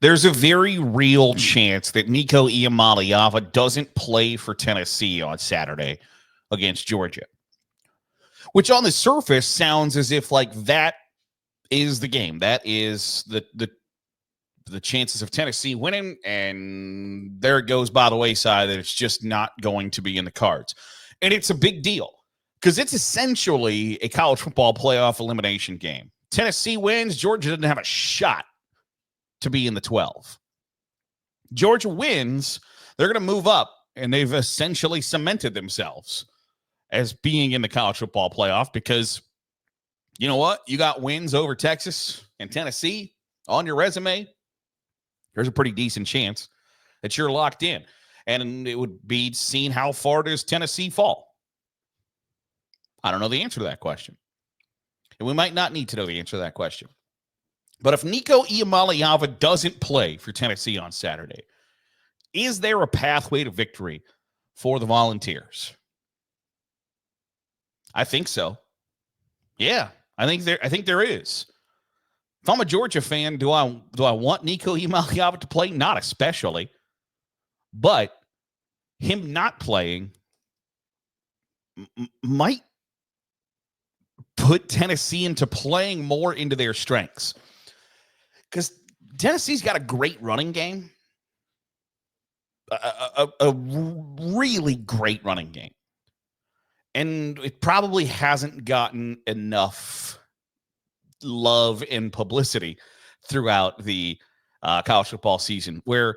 There's a very real chance that Nico Iamaleava doesn't play for Tennessee on Saturday against Georgia, which on the surface sounds as if like that is the game. That is the chances of Tennessee winning, and there it goes by the wayside that it's just not going to be in the cards. And it's a big deal because it's essentially a college football playoff elimination game. Tennessee wins, Georgia doesn't have a shot to be in the 12. Georgia wins, they're going to move up, and they've essentially cemented themselves as being in the college football playoff because you know what? You got wins over Texas and Tennessee on your resume. There's a pretty decent chance that you're locked in. And it would be seen how far does Tennessee fall? I don't know the answer to that question. And we might not need to know the answer to that question. But if Nico Iamaleava doesn't play for Tennessee on Saturday, is there a pathway to victory for the Volunteers? I think so. Yeah, I think there is. If I'm a Georgia fan, do I want Nico Iamaleava to play? Not especially. But him not playing might put Tennessee into playing more into their strengths. Because Tennessee's got a great running game. A really great running game. And it probably hasn't gotten enough love and publicity throughout the college football season, where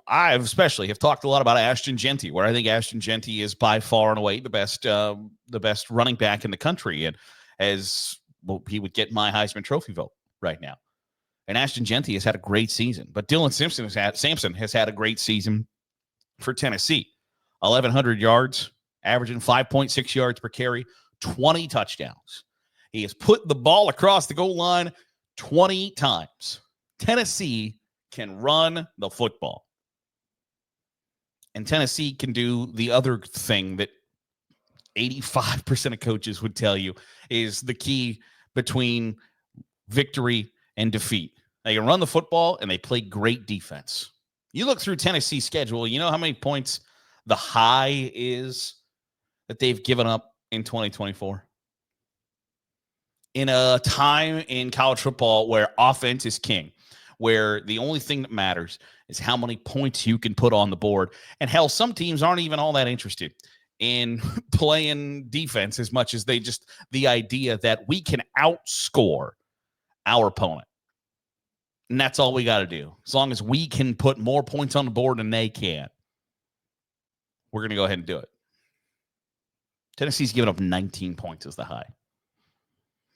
I especially have talked a lot about Ashton Jeanty, where I think Ashton Jeanty is by far and away the best running back in the country, and as well, he would get my Heisman Trophy vote right now. And Ashton Jeanty has had a great season, but Dylan Sampson has had a great season for Tennessee. 1,100 yards, averaging 5.6 yards per carry, 20 touchdowns. He has put the ball across the goal line 20 times. Tennessee can run the football. And Tennessee can do the other thing that 85% of coaches would tell you is the key between victory and defeat. They can run the football, and they play great defense. You look through Tennessee's schedule, you know how many points the high is that they've given up in 2024? In a time in college football where offense is king, where the only thing that matters is how many points you can put on the board. And hell, some teams aren't even all that interested in playing defense as much as the idea that we can outscore our opponent. And that's all we got to do. As long as we can put more points on the board than they can, we're going to go ahead and do it. Tennessee's given up 19 points as the high.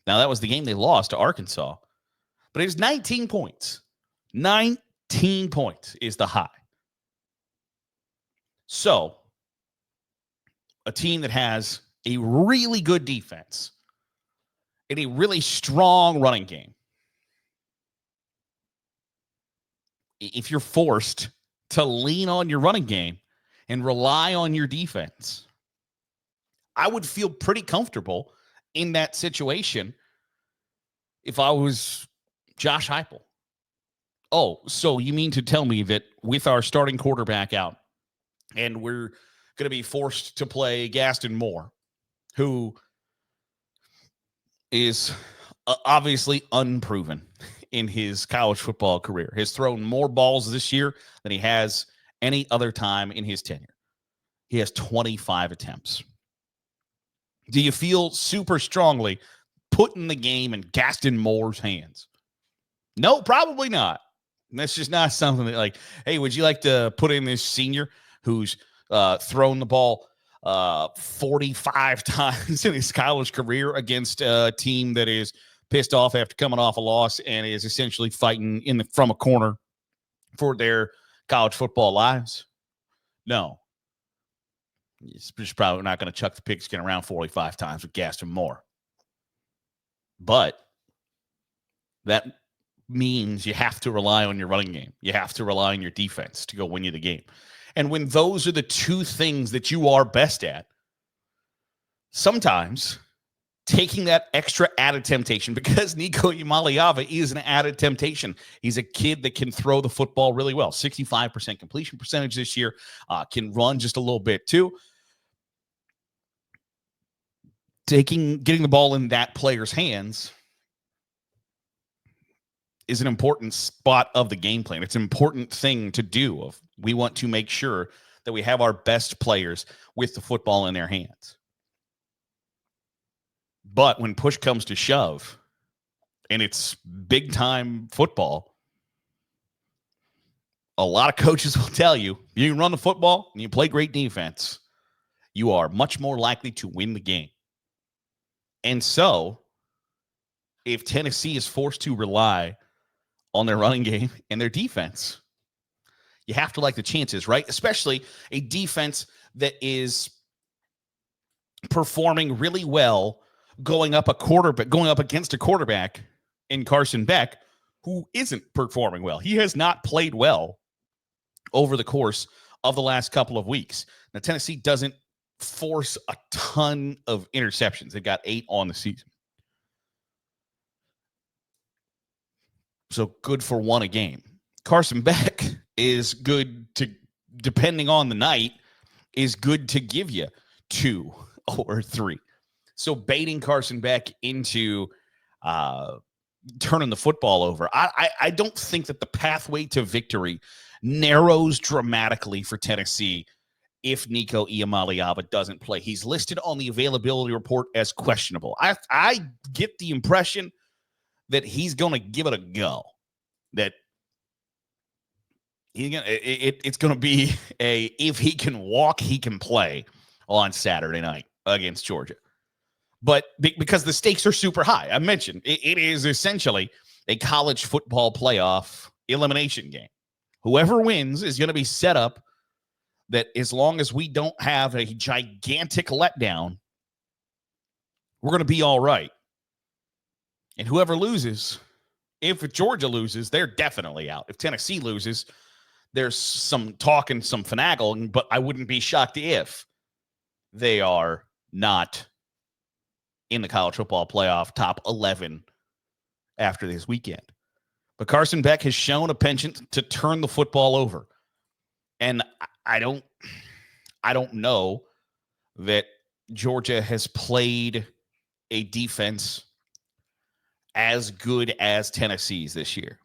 Now, that was the game they lost to Arkansas, but it was 19 points. 19 points is the high. So, a team that has a really good defense and a really strong running game, if you're forced to lean on your running game and rely on your defense, I would feel pretty comfortable in that situation if I was Josh Heupel. Oh, so you mean to tell me that with our starting quarterback out and we're going to be forced to play Gaston Moore, who is obviously unproven in his college football career, has thrown more balls this year than he has any other time in his tenure. He has 25 attempts. Do you feel super strongly putting the game in Gaston Moore's hands? No, probably not. And that's just not something that, like, hey, would you like to put in this senior who's thrown the ball 45 times in his college career against a team that is pissed off after coming off a loss and is essentially fighting from a corner for their college football lives? No. It's just probably not going to chuck the pigskin around 45 times with Gaston Moore. But that means you have to rely on your running game. You have to rely on your defense to go win you the game. And when those are the two things that you are best at, sometimes taking that extra added temptation, because Nico Iamaleava is an added temptation. He's a kid that can throw the football really well. 65% completion percentage this year, can run just a little bit too. Getting the ball in that player's hands is an important spot of the game plan. It's an important thing to do. We want to make sure that we have our best players with the football in their hands. But when push comes to shove, and it's big time football, a lot of coaches will tell you, you run the football and you play great defense, you are much more likely to win the game. And so, if Tennessee is forced to rely on their running game and their defense, you have to like the chances, right? Especially a defense that is performing really well going up against a quarterback in Carson Beck who isn't performing well. He has not played well over the course of the last couple of weeks. Now, Tennessee doesn't force a ton of interceptions. They've got 8 on the season. So good for 1 a game. Carson Beck is good to, depending on the night, is good to give you 2 or 3. So baiting Carson Beck into turning the football over, I don't think that the pathway to victory narrows dramatically for Tennessee if Nico Iamaleava doesn't play. He's listed on the availability report as questionable. I get the impression that he's going to give it a go. That it's going to be if he can walk, he can play on Saturday night against Georgia. But because the stakes are super high, I mentioned it is essentially a college football playoff elimination game. Whoever wins is going to be set up that as long as we don't have a gigantic letdown, we're going to be all right. And whoever loses, if Georgia loses, they're definitely out. If Tennessee loses, there's some talk and some finagling, but I wouldn't be shocked if they are not in the college football playoff top 11 after this weekend. But Carson Beck has shown a penchant to turn the football over. And I don't know that Georgia has played a defense as good as Tennessee's this year.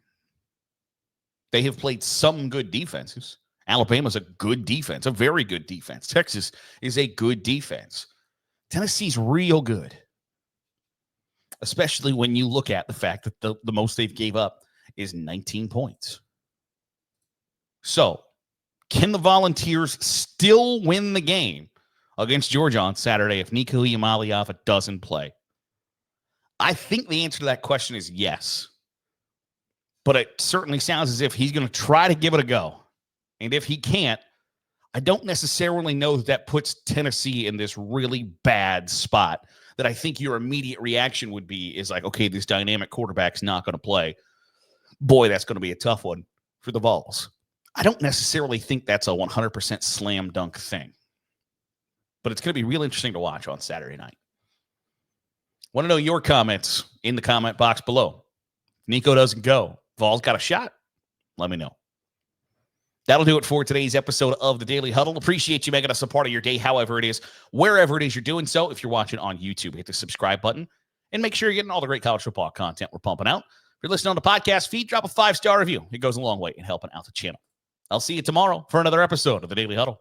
They have played some good defenses. Alabama's a good defense, a very good defense. Texas is a good defense. Tennessee's real good, especially when you look at the fact that the most they've gave up is 19 points. So, can the Volunteers still win the game against Georgia on Saturday if Nico Iamaleava doesn't play? I think the answer to that question is yes. But it certainly sounds as if he's going to try to give it a go. And if he can't, I don't necessarily know that puts Tennessee in this really bad spot that I think your immediate reaction would be is like, okay, this dynamic quarterback's not going to play. Boy, that's going to be a tough one for the Vols. I don't necessarily think that's a 100% slam dunk thing. But it's going to be real interesting to watch on Saturday night. Want to know your comments in the comment box below. Nico doesn't go. Vols got a shot? Let me know. That'll do it for today's episode of the Daily Huddle. Appreciate you making us a part of your day, however it is, wherever it is you're doing so. If you're watching on YouTube, hit the subscribe button and make sure you're getting all the great college football content we're pumping out. If you're listening on the podcast feed, drop a 5-star review. It goes a long way in helping out the channel. I'll see you tomorrow for another episode of the Daily Huddle.